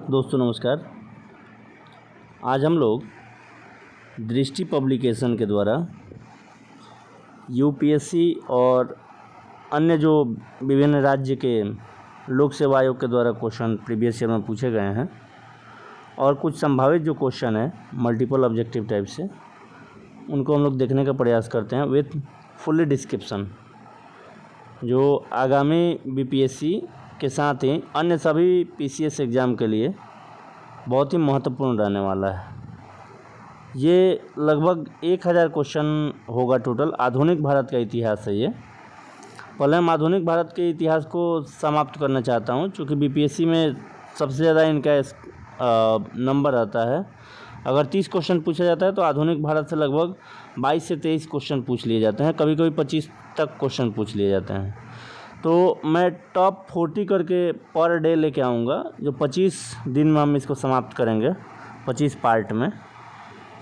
दोस्तों नमस्कार। आज हम लोग दृष्टि पब्लिकेशन के द्वारा यूपीएससी और अन्य जो विभिन्न राज्य के लोक सेवा आयोग के द्वारा क्वेश्चन प्रीवियस ईयर में पूछे गए हैं और कुछ संभावित जो क्वेश्चन है मल्टीपल ऑब्जेक्टिव टाइप से, उनको हम लोग देखने का प्रयास करते हैं विथ फुल्ली डिस्क्रिप्शन, जो आगामी बीपीएससी के साथ ही अन्य सभी पीसीएस एग्ज़ाम के लिए बहुत ही महत्वपूर्ण रहने वाला है। ये लगभग 1000 क्वेश्चन होगा टोटल। आधुनिक भारत का इतिहास है ये। पहले हम आधुनिक भारत के इतिहास को समाप्त करना चाहता हूँ, क्योंकि बीपीएससी में सबसे ज़्यादा इनका नंबर आता है। अगर 30 क्वेश्चन पूछा जाता है तो आधुनिक भारत से लगभग 22 से 23 क्वेश्चन पूछ लिए जाते हैं, कभी कभी 25 तक क्वेश्चन पूछ लिए जाते हैं। तो मैं टॉप 40 करके पर डे लेके आऊँगा, जो 25 दिन में हम इसको समाप्त करेंगे 25 पार्ट में।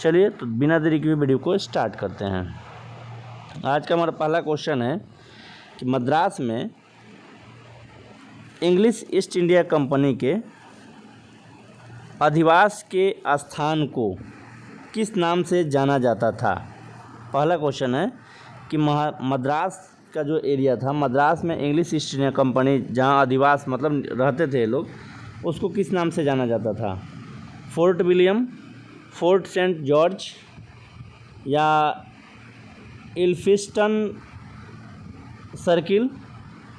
चलिए तो बिना देरी के वीडियो को स्टार्ट करते हैं। आज का हमारा पहला क्वेश्चन है कि मद्रास में इंग्लिश ईस्ट इंडिया कंपनी के अधिवास के स्थान को किस नाम से जाना जाता था। पहला क्वेश्चन है कि मद्रास का जो एरिया था, मद्रास में इंग्लिश ईस्ट इंडिया कंपनी जहां अधिवास मतलब रहते थे लोग, उसको किस नाम से जाना जाता था। Fort William, Fort Saint George या इल्फिस्टन सर्किल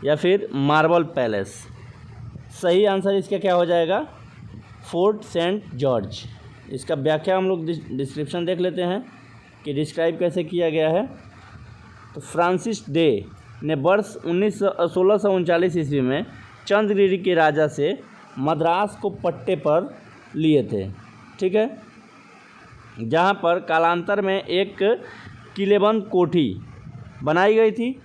या फिर मार्बल पैलेस। सही आंसर इसका क्या हो जाएगा? Fort Saint George. इसका व्याख्या हम लोग डिस्क्रिप्शन देख लेते हैं कि डिस्क्राइब कैसे किया गया है। तो फ्रांसिस डे ने वर्ष 1639 ईस्वी में चंद्रगिरी के राजा से मद्रास को पट्टे पर लिए थे, ठीक है, जहां पर कालांतर में एक किलेबंद कोठी बनाई गई थी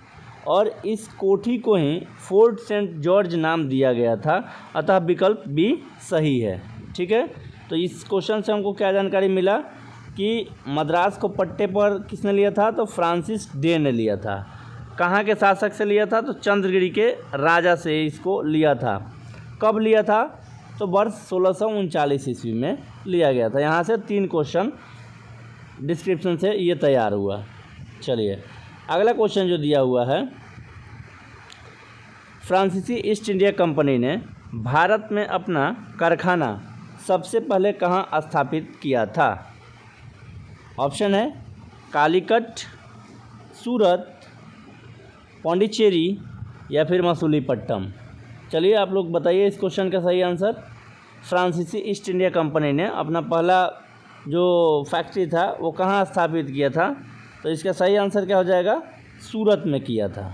और इस कोठी को ही फोर्ट सेंट जॉर्ज नाम दिया गया था। अतः विकल्प बी सही है, ठीक है। तो इस क्वेश्चन से हमको क्या जानकारी मिला कि मद्रास को पट्टे पर किसने लिया था? तो फ्रांसिस डे ने लिया था। कहाँ के शासक से लिया था? तो चंद्रगिरी के राजा से इसको लिया था। कब लिया था? तो वर्ष 1639 ईस्वी में लिया गया था। यहाँ से 3 क्वेश्चन डिस्क्रिप्शन से ये तैयार हुआ। चलिए अगला क्वेश्चन जो दिया हुआ है, फ्रांसीसी ईस्ट इंडिया कंपनी ने भारत में अपना कारखाना सबसे पहले कहाँ स्थापित किया था। ऑप्शन है कालीकट, सूरत, पौंडीचेरी या फिर मसूलीपट्टनम। चलिए आप लोग बताइए इस क्वेश्चन का सही आंसर। फ्रांसीसी ईस्ट इंडिया कंपनी ने अपना पहला जो फैक्ट्री था वो कहाँ स्थापित किया था? तो इसका सही आंसर क्या हो जाएगा? सूरत में किया था,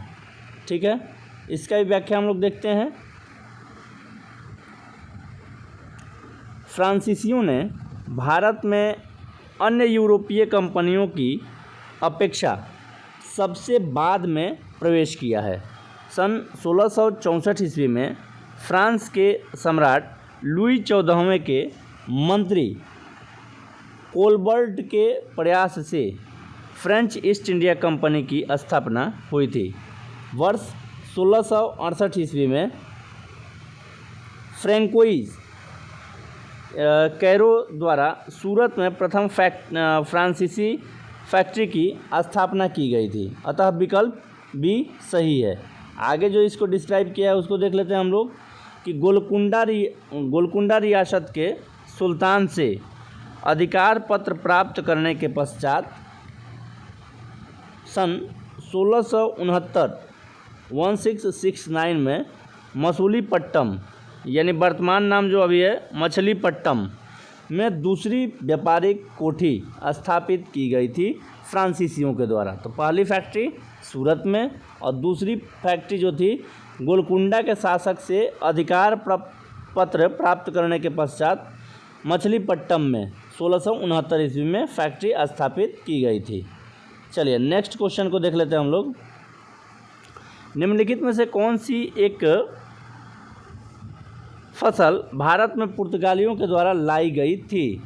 ठीक है। इसका भी व्याख्या हम लोग देखते हैं। फ्रांसीसियों ने भारत में अन्य यूरोपीय कंपनियों की अपेक्षा सबसे बाद में प्रवेश किया है। सन 1664 ईस्वी में फ्रांस के सम्राट लुई 14वें के मंत्री कोलबर्ट के प्रयास से फ्रेंच ईस्ट इंडिया कंपनी की स्थापना हुई थी। वर्ष 1668 ईस्वी में फ्रैंकोइज कैरो द्वारा सूरत में प्रथम फ्रांसीसी फैक्ट्री की स्थापना की गई थी। अतः विकल्प बी सही है। आगे जो इसको डिस्क्राइब किया है उसको देख लेते हैं हम लोग कि गोलकुंडा रियासत के सुल्तान से अधिकार पत्र प्राप्त करने के पश्चात सन 1669 में मसूलीपट्टनम यानी वर्तमान नाम जो अभी है मछलीपट्टनम में दूसरी व्यापारिक कोठी स्थापित की गई थी फ्रांसीसियों के द्वारा। तो पहली फैक्ट्री सूरत में और दूसरी फैक्ट्री जो थी गोलकुंडा के शासक से अधिकार पत्र प्राप्त करने के पश्चात मछलीपट्टनम में 1669 ईस्वी में फैक्ट्री स्थापित की गई थी। चलिए नेक्स्ट क्वेश्चन को देख लेते हैं हम लोग। निम्नलिखित में से कौन सी एक फसल भारत में पुर्तगालियों के द्वारा लाई गई थी?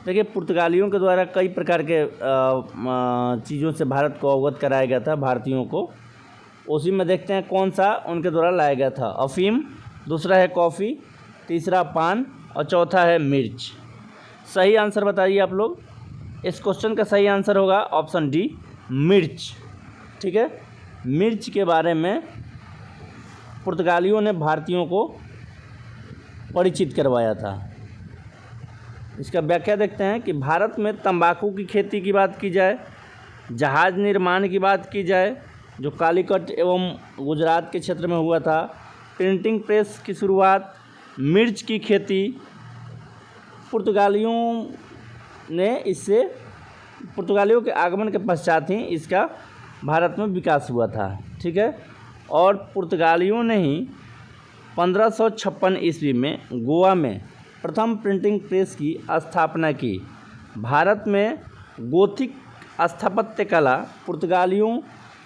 देखिए पुर्तगालियों के द्वारा कई प्रकार के चीज़ों से भारत को अवगत कराया गया था भारतीयों को। उसी में देखते हैं कौन सा उनके द्वारा लाया गया था। अफीम, दूसरा है कॉफ़ी, तीसरा पान और चौथा है मिर्च। सही आंसर बताइए आप लोग। इस क्वेश्चन का सही आंसर होगा ऑप्शन डी, मिर्च। ठीक है, मिर्च के बारे में पुर्तगालियों ने भारतीयों को परिचित करवाया था। इसका व्याख्या देखते हैं कि भारत में तंबाकू की खेती की बात की जाए, जहाज़ निर्माण की बात की जाए जो कालीकट एवं गुजरात के क्षेत्र में हुआ था, प्रिंटिंग प्रेस की शुरुआत, मिर्च की खेती, पुर्तगालियों के आगमन के पश्चात ही इसका भारत में विकास हुआ था। ठीक है, और पुर्तगालियों ने ही 1556 ईस्वी में गोवा में प्रथम प्रिंटिंग प्रेस की स्थापना की। भारत में गोथिक स्थापत्य कला पुर्तगालियों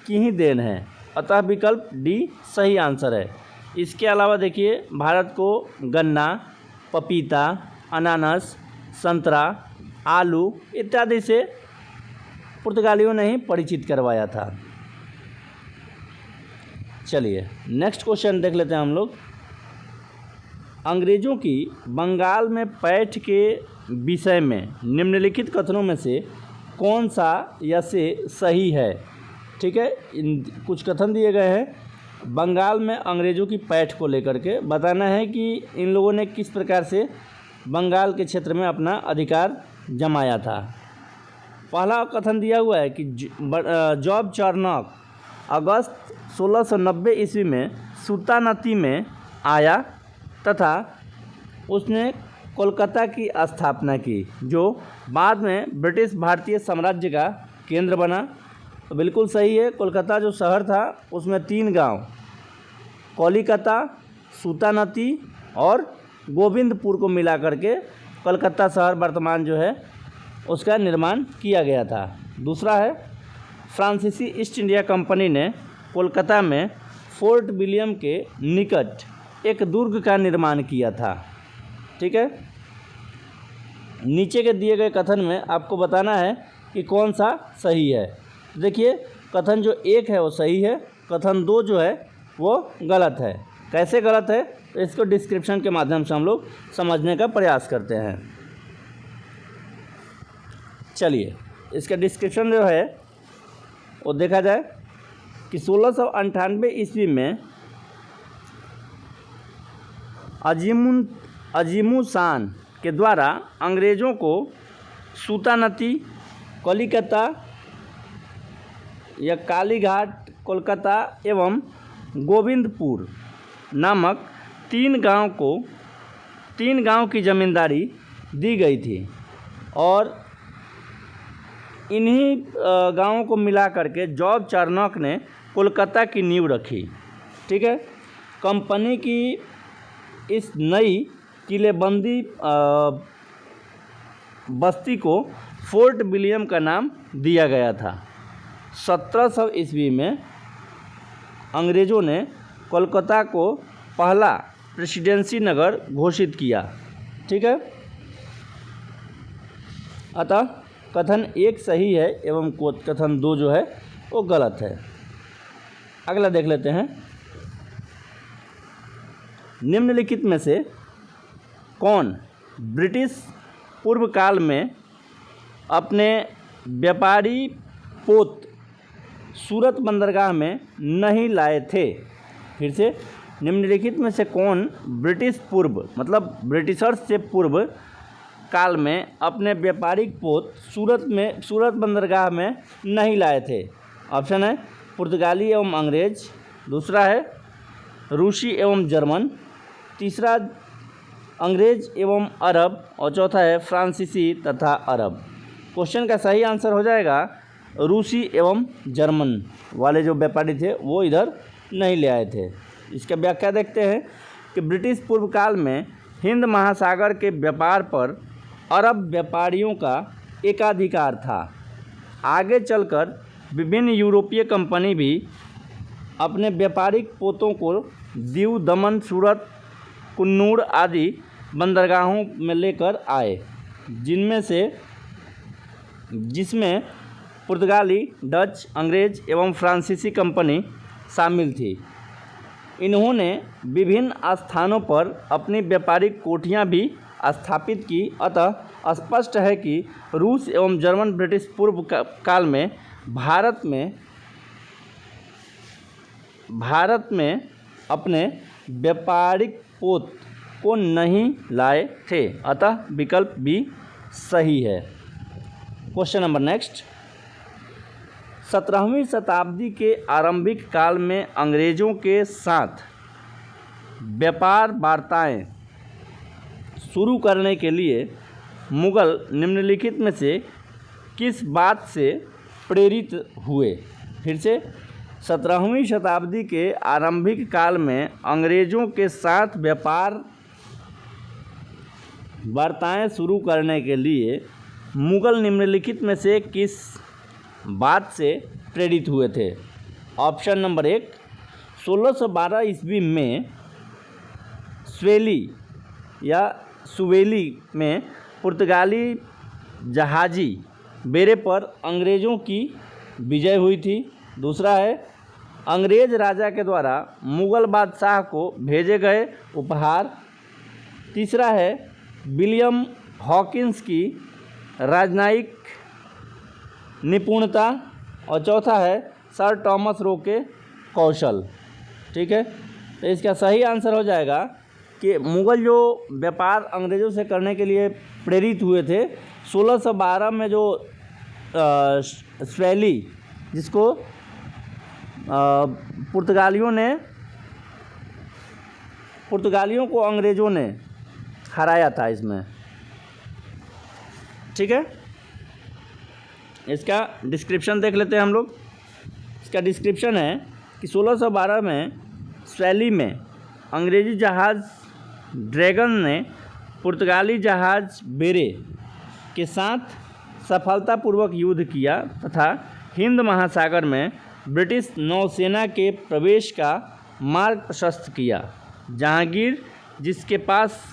की ही देन है, अतः विकल्प डी सही आंसर है। इसके अलावा देखिए, भारत को गन्ना, पपीता, अनानास, संतरा, आलू इत्यादि से पुर्तगालियों ने ही परिचित करवाया था। चलिए नेक्स्ट क्वेश्चन देख लेते हैं हम लोग। अंग्रेज़ों की बंगाल में पैठ के विषय में निम्नलिखित कथनों में से कौन सा या से सही है। ठीक है, कुछ कथन दिए गए हैं बंगाल में अंग्रेज़ों की पैठ को लेकर के, बताना है कि इन लोगों ने किस प्रकार से बंगाल के क्षेत्र में अपना अधिकार जमाया था। पहला कथन दिया हुआ है कि जॉब चार्नॉक अगस्त 1690 ईस्वी में सुल्तानती में आया तथा उसने कोलकाता की स्थापना की, जो बाद में ब्रिटिश भारतीय साम्राज्य का केंद्र बना। तो बिल्कुल सही है। कोलकाता जो शहर था उसमें 3 गांव, कोलिकता, सुल्तानती और गोविंदपुर को मिला करके कोलकाता शहर वर्तमान जो है उसका निर्माण किया गया था। दूसरा है, फ्रांसीसी ईस्ट इंडिया कंपनी ने कोलकाता में फोर्ट विलियम के निकट एक दुर्ग का निर्माण किया था। ठीक है, नीचे के दिए गए कथन में आपको बताना है कि कौन सा सही है। देखिए, कथन जो 1 है वो सही है, कथन 2 जो है वो गलत है। कैसे गलत है, तो इसको डिस्क्रिप्शन के माध्यम से हम लोग समझने का प्रयास करते हैं। चलिए, इसका डिस्क्रिप्शन जो है वो देखा जाए कि 1698 ईस्वी में अजीमुशान के द्वारा अंग्रेज़ों को सुल्तानती, कलिकता या कालीघाट, कोलकाता एवं गोविंदपुर नामक 3 गांव की ज़मींदारी दी गई थी और इन्हीं गांवों को मिला करके जॉब चार्नॉक ने कोलकाता की नींव रखी। ठीक है, कंपनी की इस नई किलेबंदी बस्ती को फोर्ट विलियम का नाम दिया गया था। 1700 ईस्वी में अंग्रेज़ों ने कोलकाता को पहला प्रेसिडेंसी नगर घोषित किया। ठीक है, अतः कथन 1 सही है एवं कथन 2 जो है वो गलत है। अगला देख लेते हैं। निम्नलिखित में से कौन ब्रिटिश पूर्व काल में अपने व्यापारी पोत सूरत बंदरगाह में नहीं लाए थे। फिर से, निम्नलिखित में से कौन ब्रिटिश पूर्व मतलब ब्रिटिशर्स से पूर्व काल में अपने व्यापारिक पोत सूरत बंदरगाह में नहीं लाए थे। ऑप्शन है पुर्तगाली एवं अंग्रेज, दूसरा है रूसी एवं जर्मन, तीसरा अंग्रेज एवं अरब और चौथा है फ्रांसीसी तथा अरब। क्वेश्चन का सही आंसर हो जाएगा रूसी एवं जर्मन वाले जो व्यापारी थे वो इधर नहीं ले आए थे। इसका व्याख्या देखते हैं कि ब्रिटिश पूर्व काल में हिंद महासागर के व्यापार पर अरब व्यापारियों का एकाधिकार था। आगे चलकर विभिन्न यूरोपीय कंपनी भी अपने व्यापारिक पोतों को दीव, दमन, सूरत, कुन्नूर आदि बंदरगाहों में लेकर आए, जिसमें पुर्तगाली, डच, अंग्रेज एवं फ्रांसीसी कंपनी शामिल थी। इन्होंने विभिन्न स्थानों पर अपनी व्यापारिक कोठियां भी स्थापित की। अतः स्पष्ट है कि रूस एवं जर्मन ब्रिटिश पूर्व काल में भारत में अपने व्यापारिक पोत को नहीं लाए थे। अतः विकल्प बी सही है। Question number next. 17वीं शताब्दी के आरंभिक काल में अंग्रेजों के साथ व्यापार वार्ताएं शुरू करने के लिए मुगल निम्नलिखित में से किस बात से प्रेरित हुए? फिर से 17वीं शताब्दी के आरंभिक काल में अंग्रेजों के साथ व्यापार वार्ताएं शुरू करने के लिए मुगल निम्नलिखित में से किस बात से प्रेरित हुए थे? ऑप्शन नंबर 1, 1612 ईस्वी में सुवेली में पुर्तगाली जहाजी बेड़े पर अंग्रेज़ों की विजय हुई थी। दूसरा है अंग्रेज राजा के द्वारा मुगल बादशाह को भेजे गए उपहार। तीसरा है विलियम हॉकिंस की राजनयिक निपुणता। और चौथा है सर टॉमस रो के कौशल। ठीक है, तो इसका सही आंसर हो जाएगा कि मुगल जो व्यापार अंग्रेज़ों से करने के लिए प्रेरित हुए थे 1612 में जो स्वैली जिसको पुर्तगालियों को अंग्रेज़ों ने हराया था इसमें। ठीक है, इसका डिस्क्रिप्शन देख लेते हैं हम लोग। इसका डिस्क्रिप्शन है कि 1612 में स्वैली में अंग्रेज़ी जहाज़ ड्रैगन ने पुर्तगाली जहाज़ बेरे के साथ सफलतापूर्वक युद्ध किया तथा हिंद महासागर में ब्रिटिश नौसेना के प्रवेश का मार्ग प्रशस्त किया। जहांगीर, जिसके पास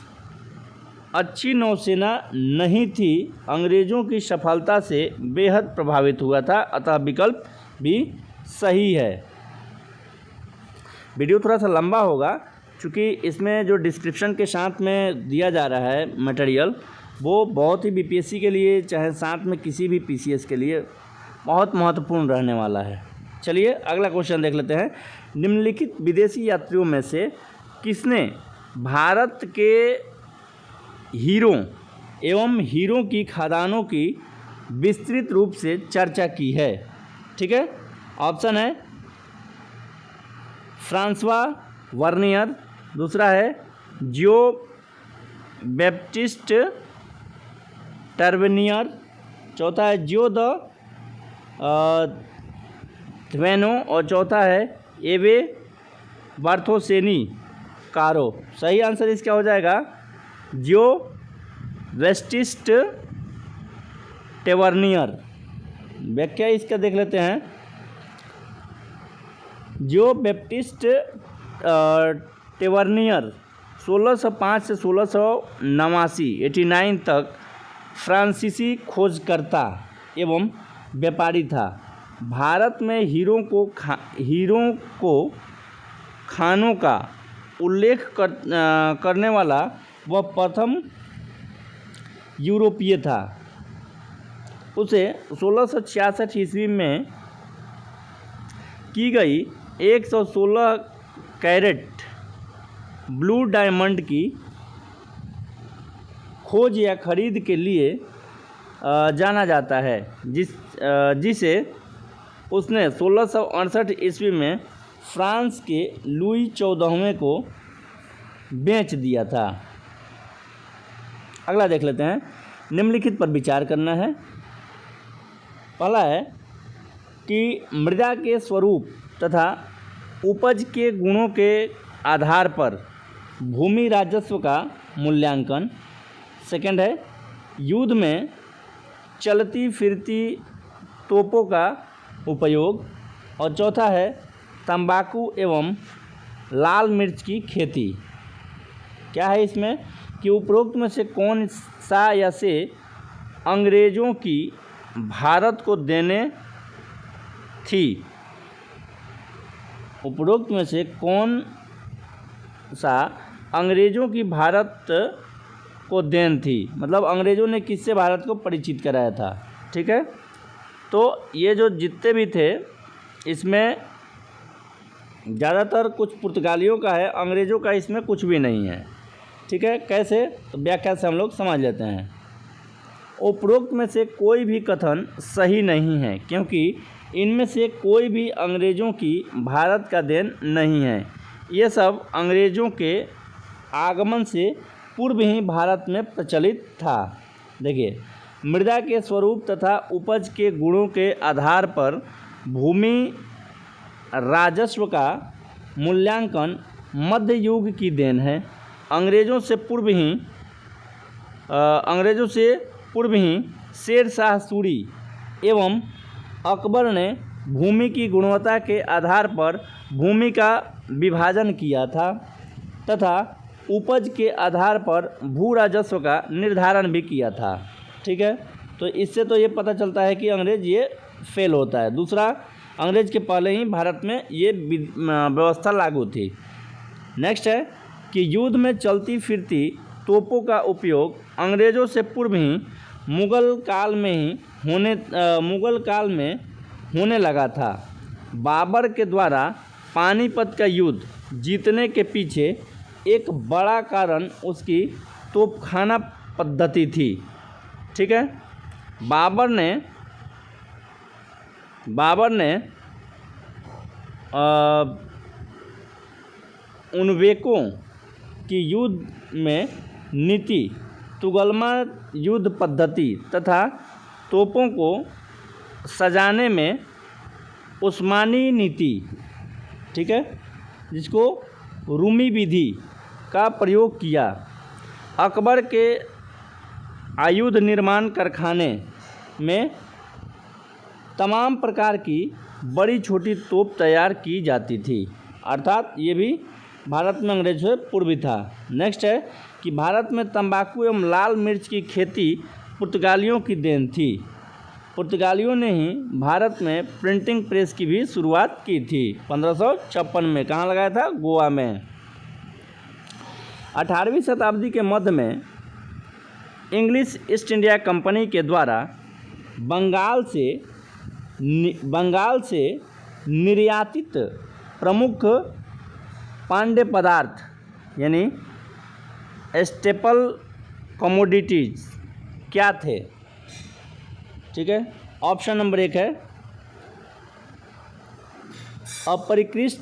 अच्छी नौसेना नहीं थी, अंग्रेज़ों की सफलता से बेहद प्रभावित हुआ था। अतः विकल्प भी सही है। वीडियो थोड़ा सा लंबा होगा क्योंकि इसमें जो डिस्क्रिप्शन के साथ में दिया जा रहा है मटेरियल वो बहुत ही बीपीएससी के लिए चाहे साथ में किसी भी पीसीएस के लिए बहुत महत्वपूर्ण रहने वाला है। चलिए अगला क्वेश्चन देख लेते हैं। निम्नलिखित विदेशी यात्रियों में से किसने भारत के हीरों एवं हीरों की खदानों की विस्तृत रूप से चर्चा की है? ठीक है, ऑप्शन है फ्रांसवा वर्नियर। दूसरा है जियो बैप्टिस्ट टर्वेनियर। चौथा है जियो द थ्वेनो। और चौथा है एवे बार्थोसेनी कारो। सही आंसर इसका हो जाएगा जियो वेस्टिस्ट टेवर्नियर। व्याख्या इसका देख लेते हैं। जियो बैप्टिस्ट टेवर्नियर 1605 से 1689 तक फ्रांसीसी खोजकर्ता एवं व्यापारी था। भारत में हीरों को खानों का उल्लेख करने वाला वह प्रथम यूरोपीय था। उसे 1666 ईस्वी में की गई 116 कैरेट ब्लू डायमंड की खोज या खरीद के लिए जाना जाता है, जिसे उसने 1668 ईस्वी में फ्रांस के लुई 14वें को बेच दिया था। अगला देख लेते हैं। निम्नलिखित पर विचार करना है। पहला है कि मृदा के स्वरूप तथा उपज के गुणों के आधार पर भूमि राजस्व का मूल्यांकन। सेकंड है युद्ध में चलती फिरती तोपों का उपयोग। और चौथा है तंबाकू एवं लाल मिर्च की खेती। क्या है इसमें कि उपरोक्त में से कौन सा या से अंग्रेज़ों की भारत को देने थी? उपरोक्त में से कौन सा अंग्रेज़ों की भारत को देन थी, मतलब अंग्रेज़ों ने किससे भारत को परिचित कराया था। ठीक है, तो ये जो जितने भी थे इसमें ज़्यादातर कुछ पुर्तगालियों का है, अंग्रेज़ों का इसमें कुछ भी नहीं है। ठीक है, कैसे, तो व्याख्या से हम लोग समझ लेते हैं। उपरोक्त में से कोई भी कथन सही नहीं है, क्योंकि इनमें से कोई भी अंग्रेज़ों की भारत का देन नहीं है। ये सब अंग्रेज़ों के आगमन से पूर्व ही भारत में प्रचलित था। देखिए, मृदा के स्वरूप तथा उपज के गुणों के आधार पर भूमि राजस्व का मूल्यांकन मध्य युग की देन है। अंग्रेज़ों से पूर्व ही शेर शाह सूरी एवं अकबर ने भूमि की गुणवत्ता के आधार पर भूमि का विभाजन किया था तथा उपज के आधार पर भू राजस्व का निर्धारण भी किया था। ठीक है, तो इससे तो ये पता चलता है कि अंग्रेज़ ये फेल होता है। दूसरा, अंग्रेज़ के पहले ही भारत में ये व्यवस्था लागू थी। नेक्स्ट है कि युद्ध में चलती फिरती तोपों का उपयोग अंग्रेज़ों से पूर्व ही मुग़ल काल में होने लगा था। बाबर के द्वारा पानीपत का युद्ध जीतने के पीछे एक बड़ा कारण उसकी तोपखाना पद्धति थी। ठीक है, बाबर ने उनवेकों की युद्ध में नीति, तुगलमा युद्ध पद्धति तथा तोपों को सजाने में उस्मानी नीति, ठीक है, जिसको रूमी विधि का प्रयोग किया। अकबर के आयुध निर्माण कारखाने में तमाम प्रकार की बड़ी छोटी तोप तैयार की जाती थी, अर्थात ये भी भारत में अंग्रेज से पूर्व था। नेक्स्ट है कि भारत में तंबाकू एवं लाल मिर्च की खेती पुर्तगालियों की देन थी। पुर्तगालियों ने ही भारत में प्रिंटिंग प्रेस की भी शुरुआत की थी 1556 में। कहाँ लगाया था? गोवा में। 18वीं शताब्दी के मध्य में इंग्लिश ईस्ट इंडिया कंपनी के द्वारा बंगाल से निर्यातित प्रमुख पांड्य पदार्थ यानी स्टेपल कमोडिटीज क्या थे? ठीक है, ऑप्शन नंबर 1 है अपरिकृष्ट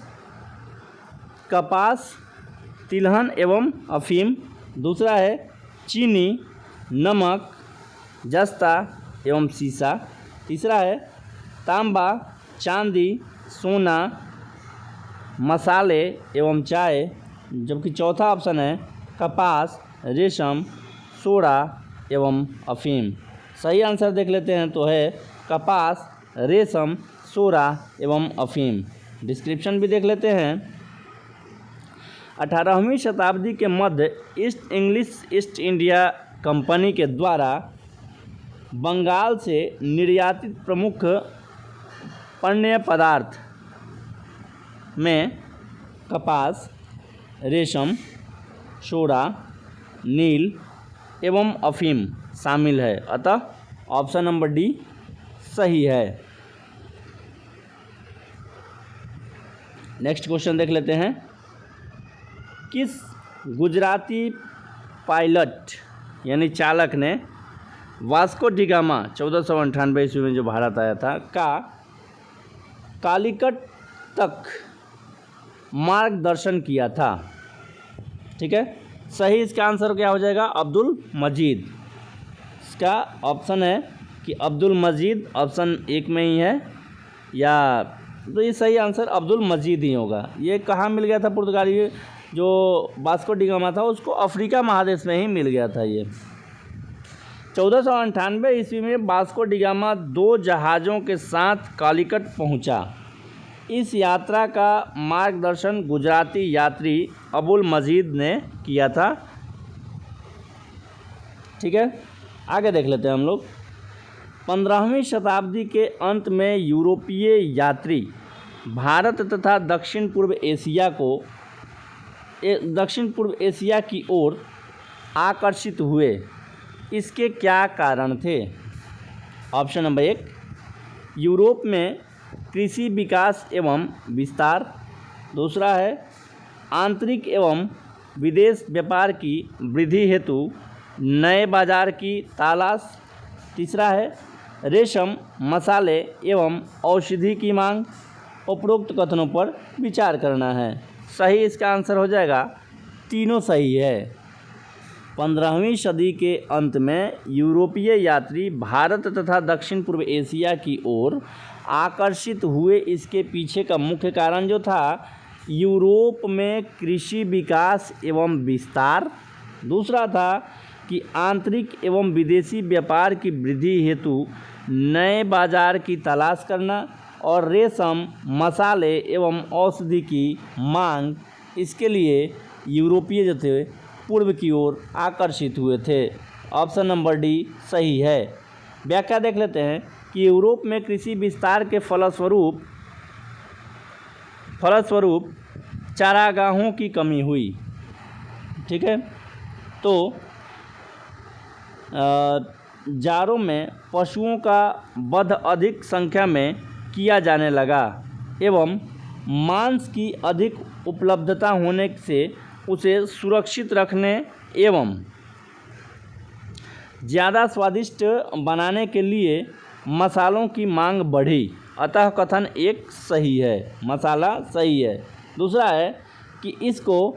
कपास, तिलहन एवं अफीम। दूसरा है चीनी, नमक, जस्ता एवं सीसा। तीसरा है तांबा, चांदी, सोना, मसाले एवं चाय। जबकि चौथा ऑप्शन है कपास, रेशम, सोडा एवं अफीम। सही आंसर देख लेते हैं तो है कपास, रेशम, सोडा एवं अफीम। डिस्क्रिप्शन भी देख लेते हैं। 18वीं शताब्दी के मध्य इंग्लिश ईस्ट इंडिया कंपनी के द्वारा बंगाल से निर्यातित प्रमुख पण्य पदार्थ में कपास, रेशम, सोडा, नील एवं अफीम शामिल है। अतः ऑप्शन नंबर डी सही है। नेक्स्ट क्वेश्चन देख लेते हैं। किस गुजराती पायलट यानी चालक ने वास्को डी गामा 1498 ईस्वी में जो भारत आया था का कालीकट तक मार्गदर्शन किया था? ठीक है, सही इसका आंसर क्या हो जाएगा? अब्दुल मजीद। इसका ऑप्शन है कि अब्दुल मजीद ऑप्शन 1 में ही है, या तो ये सही आंसर अब्दुल मजीद ही होगा। ये कहाँ मिल गया था? पुर्तगाली जो वास्को डी गामा था उसको अफ्रीका महादेश में ही मिल गया था। ये 1498 ईस्वी में वास्को डी गामा 2 जहाज़ों के साथ कालीकट पहुंचा। इस यात्रा का मार्गदर्शन गुजराती यात्री अब्दुल मजीद ने किया था। ठीक है, आगे देख लेते हैं हम लोग। 15वीं शताब्दी के अंत में यूरोपीय यात्री भारत तथा दक्षिण पूर्व एशिया को दक्षिण पूर्व एशिया की ओर आकर्षित हुए, इसके क्या कारण थे? ऑप्शन नंबर 1, यूरोप में कृषि विकास एवं विस्तार। दूसरा है आंतरिक एवं विदेश व्यापार की वृद्धि हेतु नए बाजार की तलाश। तीसरा है रेशम, मसाले एवं औषधि की मांग। उपरोक्त कथनों पर विचार करना है। सही इसका आंसर हो जाएगा, तीनों सही है। 15वीं सदी के अंत में यूरोपीय यात्री भारत तथा दक्षिण पूर्व एशिया की ओर आकर्षित हुए। इसके पीछे का मुख्य कारण जो था, यूरोप में कृषि विकास एवं विस्तार। दूसरा था कि आंतरिक एवं विदेशी व्यापार की वृद्धि हेतु नए बाजार की तलाश करना। और रेशम, मसाले एवं औषधि की मांग, इसके लिए यूरोपीय जो थे पूर्व की ओर आकर्षित हुए थे। ऑप्शन नंबर डी सही है। व्याख्या देख लेते हैं कि यूरोप में कृषि विस्तार के फलस्वरूप चारागाहों की कमी हुई। ठीक है, तो जाड़ों में पशुओं का वध अधिक संख्या में किया जाने लगा एवं मांस की अधिक उपलब्धता होने से उसे सुरक्षित रखने एवं ज़्यादा स्वादिष्ट बनाने के लिए मसालों की मांग बढ़ी। अतः कथन 1 सही है, मसाला सही है। दूसरा है कि इसको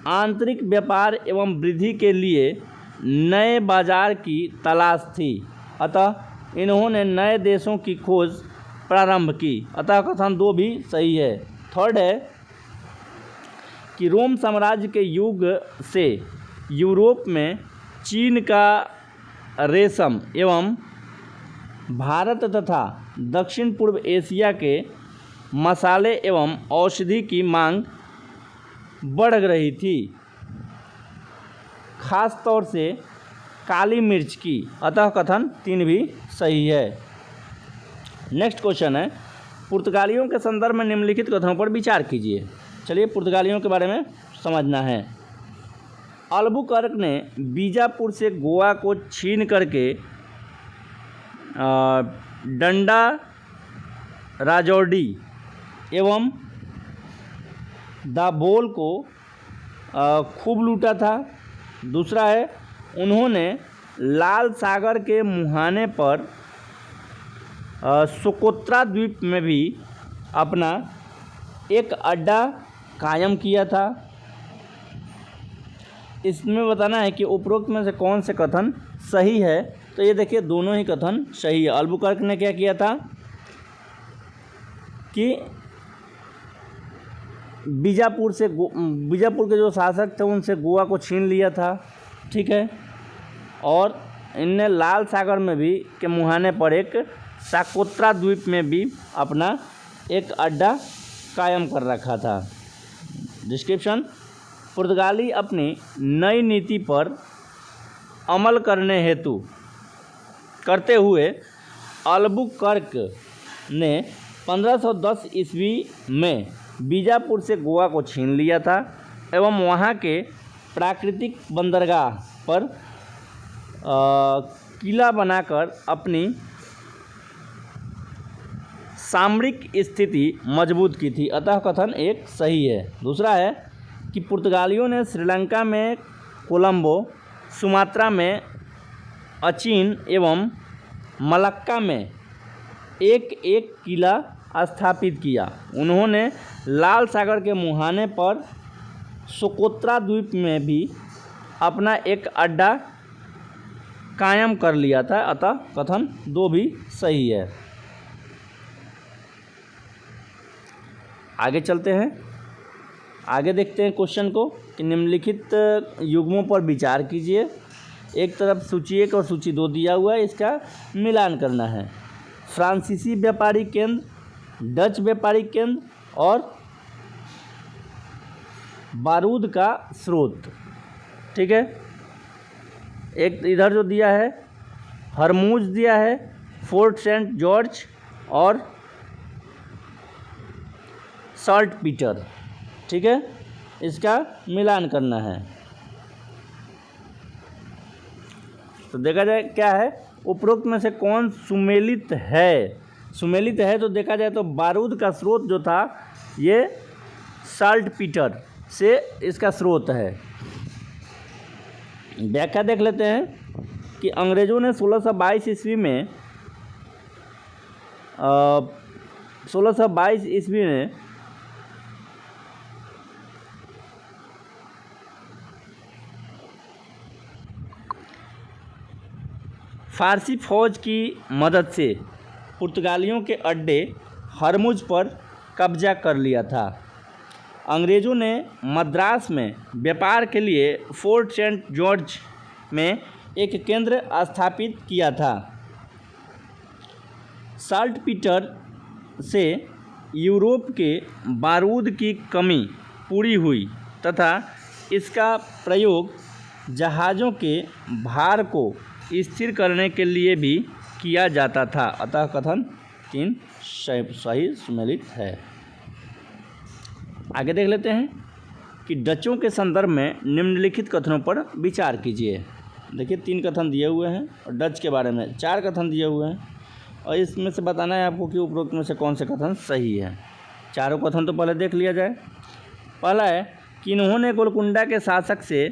आंतरिक व्यापार एवं वृद्धि के लिए नए बाजार की तलाश थी, अतः इन्होंने नए देशों की खोज प्रारंभ की। अतः कथन 2 भी सही है। थर्ड है कि रोम साम्राज्य के युग से यूरोप में चीन का रेशम एवं भारत तथा दक्षिण पूर्व एशिया के मसाले एवं औषधि की मांग बढ़ रही थी, खास तौर से काली मिर्च की। अतः कथन 3 भी सही है। नेक्स्ट क्वेश्चन है, पुर्तगालियों के संदर्भ में निम्नलिखित कथनों पर विचार कीजिए। चलिए पुर्तगालियों के बारे में समझना है। अल्बुकर्क ने बीजापुर से गोवा को छीन करके डंडा राजौड़ी एवं दाभोल को खूब लूटा था। दूसरा है उन्होंने लाल सागर के मुहाने पर सोकोत्रा द्वीप में भी अपना एक अड्डा कायम किया था। इसमें बताना है कि उपरोक्त में से कौन से कथन सही है। तो ये देखिए दोनों ही कथन सही है। अल्बुकर्क ने क्या किया था कि बीजापुर के जो शासक थे उनसे गोवा को छीन लिया था। ठीक है, और इनने लाल सागर में भी के मुहाने पर एक सोकोत्रा द्वीप में भी अपना एक अड्डा कायम कर रखा था। डिस्क्रिप्शन, पुर्तगाली अपनी नई नीति पर अमल करते हुए अल्बुकर्क ने 1510 ईस्वी में बीजापुर से गोवा को छीन लिया था एवं वहाँ के प्राकृतिक बंदरगाह पर किला बनाकर अपनी सामरिक स्थिति मजबूत की थी। अतः कथन 1 सही है। दूसरा है कि पुर्तगालियों ने श्रीलंका में कोलंबो, सुमात्रा में अचिन एवं मलक्का में एक एक किला स्थापित किया। उन्होंने लाल सागर के मुहाने पर सोकोत्रा द्वीप में भी अपना एक अड्डा कायम कर लिया था। अतः कथन 2 भी सही है। आगे चलते हैं, आगे देखते हैं क्वेश्चन को कि निम्नलिखित युग्मों पर विचार कीजिए। एक तरफ सूची 1 और सूची 2 दिया हुआ है, इसका मिलान करना है। फ्रांसीसी व्यापारी केंद्र, डच व्यापारी केंद्र और बारूद का स्रोत। ठीक है, एक इधर जो दिया है हरमुज दिया है, फोर्ट सेंट जॉर्ज और सॉल्ट पीटर। ठीक है, इसका मिलान करना है। तो देखा जाए क्या है, उपरोक्त में से कौन सुमेलित है। सुमेलित है तो देखा जाए तो बारूद का स्रोत जो था ये साल्टपीटर से इसका स्रोत है। व्याख्या देख लेते हैं कि अंग्रेज़ों ने 1622 ईस्वी में 1622 ईस्वी में फारसी फौज की मदद से पुर्तगालियों के अड्डे हरमुज पर कब्जा कर लिया था। अंग्रेज़ों ने मद्रास में व्यापार के लिए फोर्ट सेंट जॉर्ज में एक केंद्र स्थापित किया था। साल्टपीटर से यूरोप के बारूद की कमी पूरी हुई तथा इसका प्रयोग जहाज़ों के भार को स्थिर करने के लिए भी किया जाता था। अतः कथन 3 सही सुमेलित है। आगे देख लेते हैं कि डचों के संदर्भ में निम्नलिखित कथनों पर विचार कीजिए। देखिए 3 कथन दिए हुए हैं और डच के बारे में 4 कथन दिए हुए हैं और इसमें से बताना है आपको कि उपरोक्त में से कौन से कथन सही है। चारों कथन तो पहले देख लिया जाए। पहला है कि इन्होंने गोलकुंडा के शासक से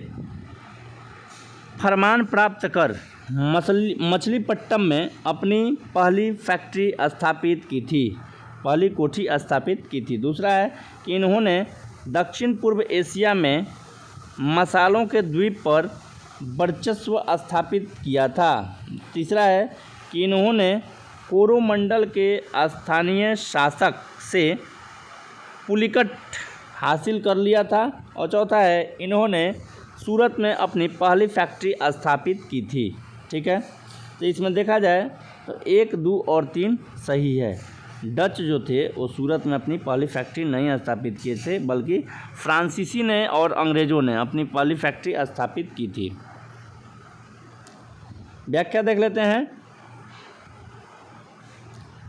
फरमान प्राप्त कर मछलीपट्टम में अपनी पहली फैक्ट्री स्थापित की थी, पहली कोठी स्थापित की थी। दूसरा है कि इन्होंने दक्षिण पूर्व एशिया में मसालों के द्वीप पर वर्चस्व स्थापित किया था। तीसरा है कि इन्होंने कोरोमंडल के स्थानीय शासक से पुलिकट हासिल कर लिया था। और चौथा है इन्होंने सूरत में अपनी पहली फैक्ट्री स्थापित की थी। ठीक है, तो इसमें देखा जाए तो 1, 2 और 3 सही है। डच जो थे वो सूरत में अपनी पहली फैक्ट्री नहीं स्थापित किए थे, बल्कि फ्रांसीसी ने और अंग्रेज़ों ने अपनी पहली फैक्ट्री स्थापित की थी। व्याख्या देख लेते हैं।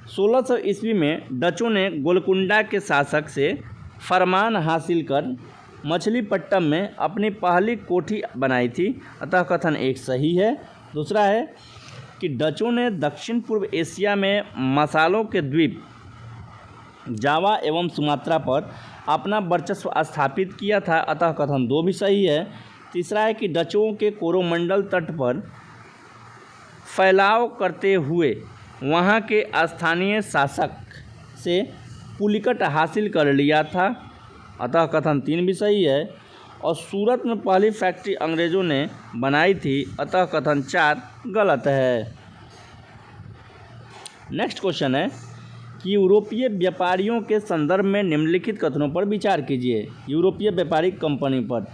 1600 ईस्वी में डचों ने गोलकुंडा के शासक से फरमान हासिल कर मछलीपट्टम में अपनी पहली कोठी बनाई थी। अतः कथन 1 सही है। दूसरा है कि डचों ने दक्षिण पूर्व एशिया में मसालों के द्वीप जावा एवं सुमात्रा पर अपना वर्चस्व स्थापित किया था। अतः कथन 2 भी सही है। तीसरा है कि डचों के कोरोमंडल तट पर फैलाव करते हुए वहां के स्थानीय शासक से पुलिकट हासिल कर लिया था। अतः कथन 3 भी सही है। और सूरत में पहली फैक्ट्री अंग्रेज़ों ने बनाई थी। अतः कथन 4 गलत है। नेक्स्ट क्वेश्चन है कि यूरोपीय व्यापारियों के संदर्भ में निम्नलिखित कथनों पर विचार कीजिए। यूरोपीय व्यापारिक कंपनी पर।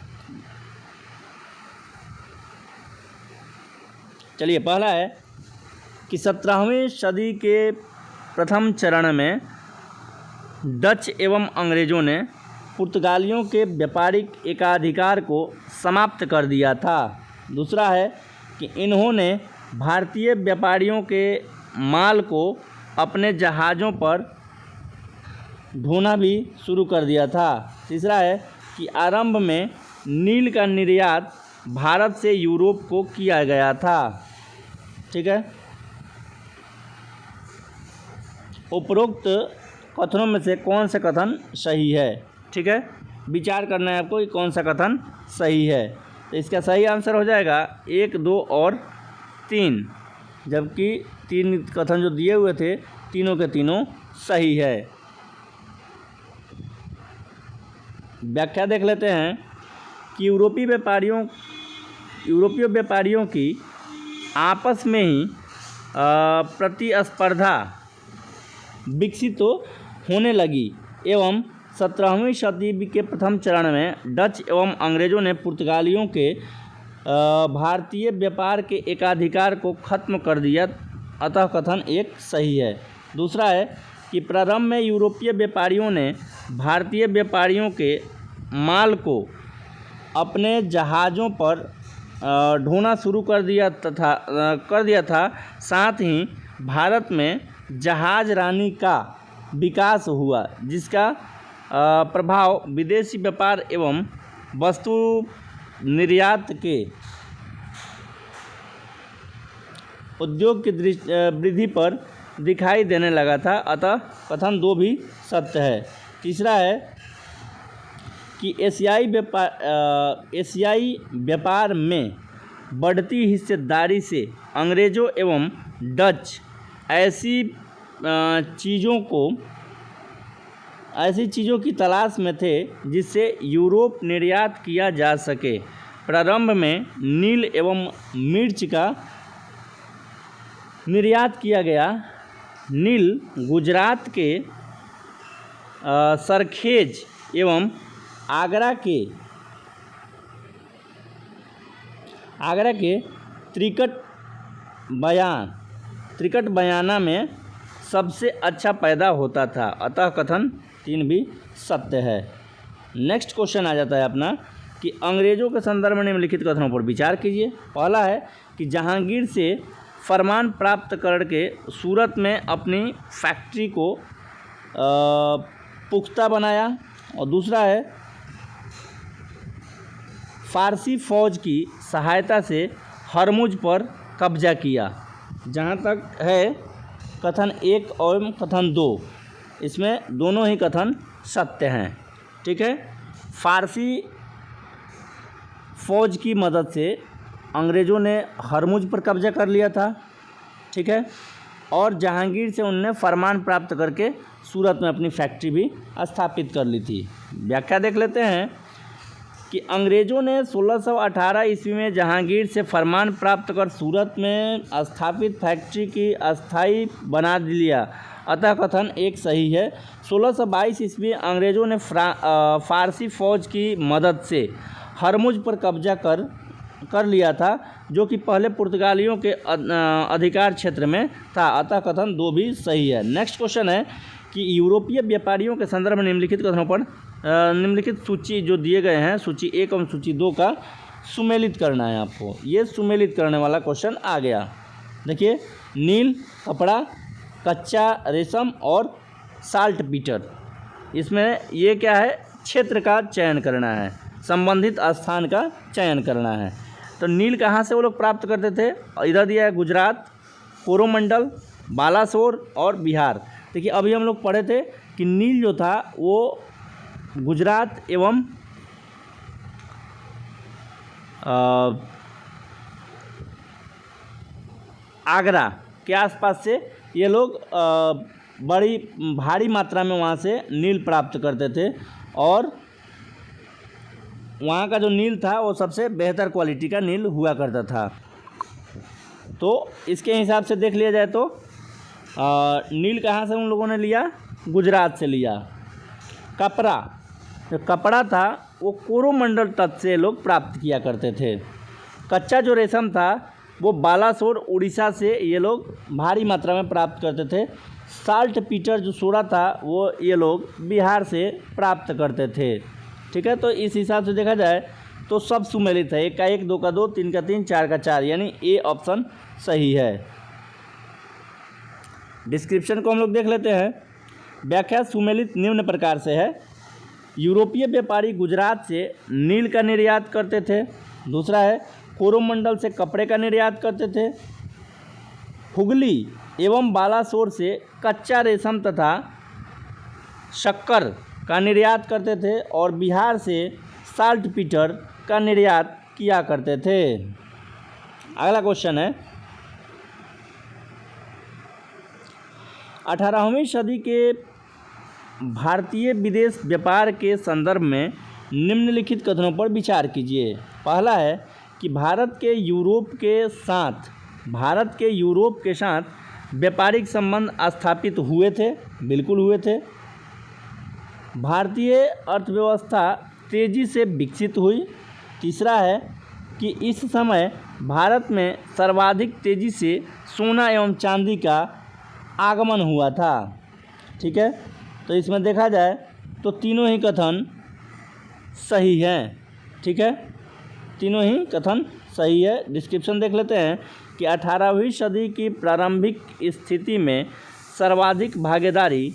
चलिए, पहला है कि 17वीं सदी के प्रथम चरण में डच एवं अंग्रेज़ों ने पुर्तगालियों के व्यापारिक एकाधिकार को समाप्त कर दिया था। दूसरा है कि इन्होंने भारतीय व्यापारियों के माल को अपने जहाज़ों पर ढोना भी शुरू कर दिया था। तीसरा है कि आरंभ में नील का निर्यात भारत से यूरोप को किया गया था। ठीक है, उपरोक्त कथनों में से कौन सा कथन सही है। ठीक है, विचार करना है आपको कि कौन सा कथन सही है। तो इसका सही आंसर हो जाएगा 1, 2 और 3, जबकि 3 कथन जो दिए हुए थे तीनों के तीनों सही है। व्याख्या देख लेते हैं कि यूरोपीय व्यापारियों की आपस में ही प्रतिस्पर्धा विकसित होने लगी एवं 17वीं सदी के प्रथम चरण में डच एवं अंग्रेज़ों ने पुर्तगालियों के भारतीय व्यापार के एकाधिकार को खत्म कर दिया। अतः कथन 1 सही है। दूसरा है कि प्रारंभ में यूरोपीय व्यापारियों ने भारतीय व्यापारियों के माल को अपने जहाज़ों पर ढोना शुरू कर दिया था। साथ ही भारत में जहाज़ रानी का विकास हुआ, जिसका प्रभाव विदेशी व्यापार एवं वस्तु निर्यात के उद्योग की वृद्धि पर दिखाई देने लगा था। अतः कथन 2 भी सत्य है। तीसरा है कि एशियाई व्यापार में बढ़ती हिस्सेदारी से अंग्रेज़ों एवं डच ऐसी चीज़ों की तलाश में थे जिससे यूरोप निर्यात किया जा सके। प्रारंभ में नील एवं मिर्च का निर्यात किया गया। नील गुजरात के सरखेज एवं आगरा के त्रिकट बयाना में सबसे अच्छा पैदा होता था। अतः कथन 3 भी सत्य है। नेक्स्ट क्वेश्चन आ जाता है अपना कि अंग्रेज़ों के संदर्भ में निम्नलिखित कथनों पर विचार कीजिए। पहला है कि जहांगीर से फरमान प्राप्त करके सूरत में अपनी फैक्ट्री को पुख्ता बनाया। और दूसरा है फ़ारसी फ़ौज की सहायता से हरमुज पर कब्जा किया। जहाँ तक है कथन 1 और कथन 2, इसमें दोनों ही कथन सत्य हैं। ठीक है, फ़ारसी फ़ौज की मदद से अंग्रेज़ों ने हरमुज पर कब्जा कर लिया था। ठीक है, और जहांगीर से उनने फरमान प्राप्त करके सूरत में अपनी फैक्ट्री भी स्थापित कर ली थी। व्याख्या देख लेते हैं कि अंग्रेज़ों ने 1618 ईस्वी में जहांगीर से फरमान प्राप्त कर सूरत में स्थापित फैक्ट्री की अस्थायी बना लिया। अतः कथन 1 सही है। 1622 ईस्वी अंग्रेज़ों ने फ़ारसी फ़ौज की मदद से हरमुज पर कब्जा कर लिया था, जो कि पहले पुर्तगालियों के अधिकार क्षेत्र में था। अतः कथन 2 भी सही है। नेक्स्ट क्वेश्चन है कि यूरोपीय व्यापारियों के संदर्भ में निम्नलिखित कथनों पर निम्नलिखित सूची जो दिए गए हैं, सूची 1 और सूची 2 का सुमेलित करना है आपको। ये सुमेलित करने वाला क्वेश्चन आ गया। देखिए, नील, कपड़ा, कच्चा रेशम और साल्ट पीटर। इसमें ये क्या है, क्षेत्र का चयन करना है, संबंधित स्थान का चयन करना है। तो नील कहाँ से वो लोग प्राप्त करते थे? इधर दिया है गुजरात, कोरोमंडल, बालासोर और बिहार। देखिए, अभी हम लोग पढ़े थे कि नील जो था वो गुजरात एवं आगरा के आसपास से ये लोग बड़ी भारी मात्रा में वहाँ से नील प्राप्त करते थे। और वहाँ का जो नील था वो सबसे बेहतर क्वालिटी का नील हुआ करता था। तो इसके हिसाब से देख लिया जाए तो नील कहाँ से उन लोगों ने लिया? गुजरात से लिया। कपड़ा, जो कपड़ा था वो कोरोमंडल तट से लोग प्राप्त किया करते थे। कच्चा जो रेशम था वो बालासोर उड़ीसा से ये लोग भारी मात्रा में प्राप्त करते थे। साल्ट पीटर जो सोडा था वो ये लोग बिहार से प्राप्त करते थे। ठीक है, तो इस हिसाब से देखा जाए तो सब सुमेलित है। 1 का 1, 2 का 2, 3 का 3, 4 का 4, यानी ए ऑप्शन सही है। डिस्क्रिप्शन को हम लोग देख लेते हैं। व्याख्या सुमेलित निम्न प्रकार से है। यूरोपीय व्यापारी गुजरात से नील का निर्यात करते थे। दूसरा है कोरोमंडल से कपड़े का निर्यात करते थे। हुगली एवं बालासोर से कच्चा रेशम तथा शक्कर का निर्यात करते थे। और बिहार से साल्ट पीटर का निर्यात किया करते थे। अगला क्वेश्चन है 18वीं सदी के भारतीय विदेश व्यापार के संदर्भ में निम्नलिखित कथनों पर विचार कीजिए। पहला है कि भारत के यूरोप के साथ व्यापारिक संबंध स्थापित हुए थे। बिल्कुल हुए थे। भारतीय अर्थव्यवस्था तेज़ी से विकसित हुई। तीसरा है कि इस समय भारत में सर्वाधिक तेज़ी से सोना एवं चांदी का आगमन हुआ था। ठीक है, तो इसमें देखा जाए तो तीनों ही कथन सही हैं। ठीक है, तीनों ही कथन सही है। डिस्क्रिप्शन देख लेते हैं कि 18वीं सदी की प्रारंभिक स्थिति में सर्वाधिक भागीदारी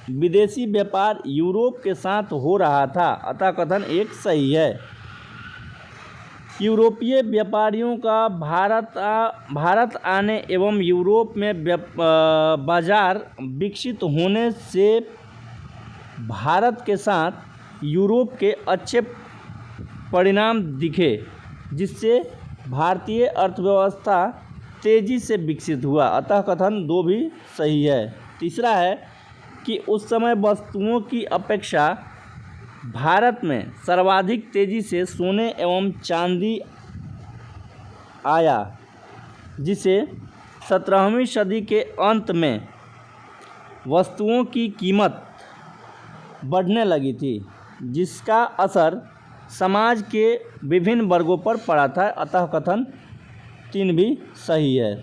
विदेशी व्यापार यूरोप के साथ हो रहा था, अतः कथन एक सही है। यूरोपीय व्यापारियों का भारत आने एवं यूरोप में बाजार विकसित होने से भारत के साथ यूरोप के अच्छे परिणाम दिखे, जिससे भारतीय अर्थव्यवस्था तेज़ी से विकसित हुआ, अतः कथन 2 भी सही है। तीसरा है कि उस समय वस्तुओं की अपेक्षा भारत में सर्वाधिक तेज़ी से सोने एवं चांदी आया, जिसे 17वीं सदी के अंत में वस्तुओं की कीमत बढ़ने लगी थी, जिसका असर समाज के विभिन्न वर्गों पर पड़ा था, अतः कथन 3 भी सही है।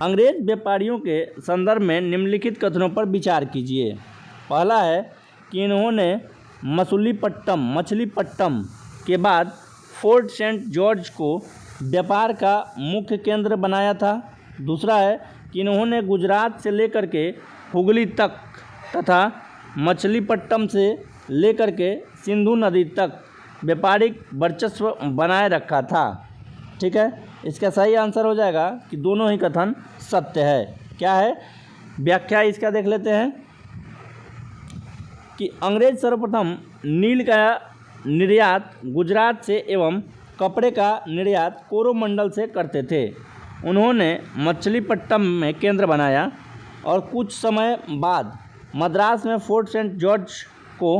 अंग्रेज व्यापारियों के संदर्भ में निम्नलिखित कथनों पर विचार कीजिए। पहला है कि इन्होंने मछलीपट्टम के बाद फोर्ट सेंट जॉर्ज को व्यापार का मुख्य केंद्र बनाया था। दूसरा है कि इन्होंने गुजरात से लेकर के हुगली तक तथा मछलीपट्टम से लेकर के सिंधु नदी तक व्यापारिक वर्चस्व बनाए रखा था। ठीक है, इसका सही आंसर हो जाएगा कि दोनों ही कथन सत्य है। क्या है व्याख्या, इसका देख लेते हैं कि अंग्रेज सर्वप्रथम नील का निर्यात गुजरात से एवं कपड़े का निर्यात कोरोमंडल से करते थे। उन्होंने मछलीपट्टम में केंद्र बनाया और कुछ समय बाद मद्रास में फोर्ट सेंट जॉर्ज को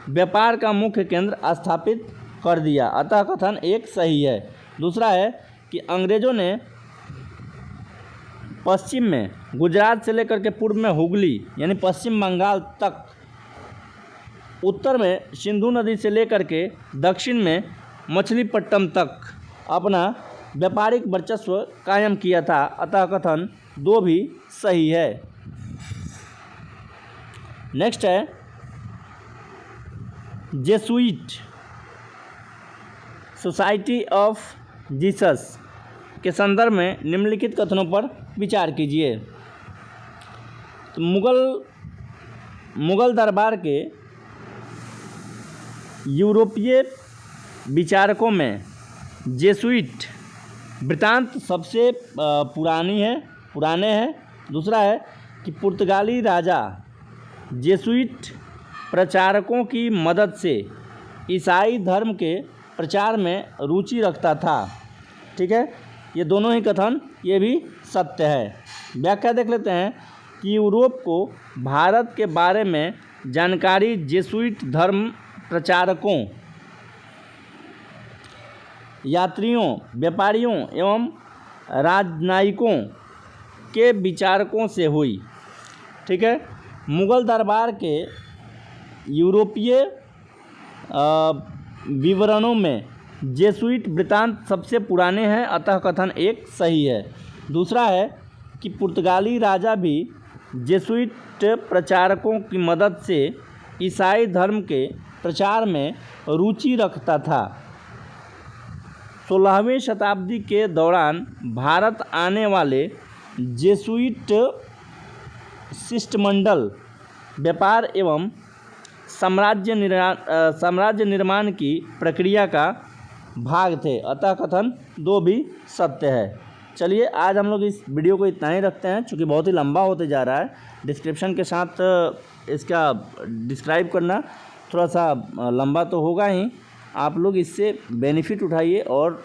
व्यापार का मुख्य केंद्र स्थापित कर दिया, अतः कथन एक सही है। दूसरा है कि अंग्रेज़ों ने पश्चिम में गुजरात से लेकर के पूर्व में हुगली यानी पश्चिम बंगाल तक, उत्तर में सिंधु नदी से लेकर के दक्षिण में मछलीपट्टम तक अपना व्यापारिक वर्चस्व कायम किया था, अतः कथन 2 भी सही है। नेक्स्ट है जेसुइट सोसाइटी ऑफ जीसस के संदर्भ में निम्नलिखित कथनों पर विचार कीजिए। तो मुगल दरबार के यूरोपीय विचारकों में जेसुइट वृत्तांत सबसे पुराने हैं। दूसरा है कि पुर्तगाली राजा जेसुइट प्रचारकों की मदद से ईसाई धर्म के प्रचार में रुचि रखता था। ठीक है, ये दोनों ही कथन ये भी सत्य है। व्याख्या देख लेते हैं कि यूरोप को भारत के बारे में जानकारी जेसुइट धर्म प्रचारकों, यात्रियों, व्यापारियों एवं राजनयिकों के विचारकों से हुई। ठीक है, मुगल दरबार के यूरोपीय विवरणों में जेसुइट वृत्तांत सबसे पुराने हैं, अतः कथन एक सही है। दूसरा है कि पुर्तगाली राजा भी जेसुइट प्रचारकों की मदद से ईसाई धर्म के प्रचार में रुचि रखता था। 16वीं शताब्दी के दौरान भारत आने वाले जेसुइट शिष्टमंडल व्यापार एवं साम्राज्य निर्माण की प्रक्रिया का भाग थे, अतः कथन 2 भी सत्य है। चलिए आज हम लोग इस वीडियो को इतना ही रखते हैं, क्योंकि बहुत ही लंबा होते जा रहा है। डिस्क्रिप्शन के साथ इसका डिस्क्राइब करना थोड़ा सा लंबा तो होगा ही, आप लोग इससे बेनिफिट उठाइए और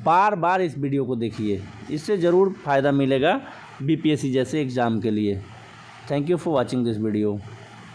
बार बार इस वीडियो को देखिए, इससे ज़रूर फ़ायदा मिलेगा बीपीएससी जैसे एग्ज़ाम के लिए। Thank you for watching this video.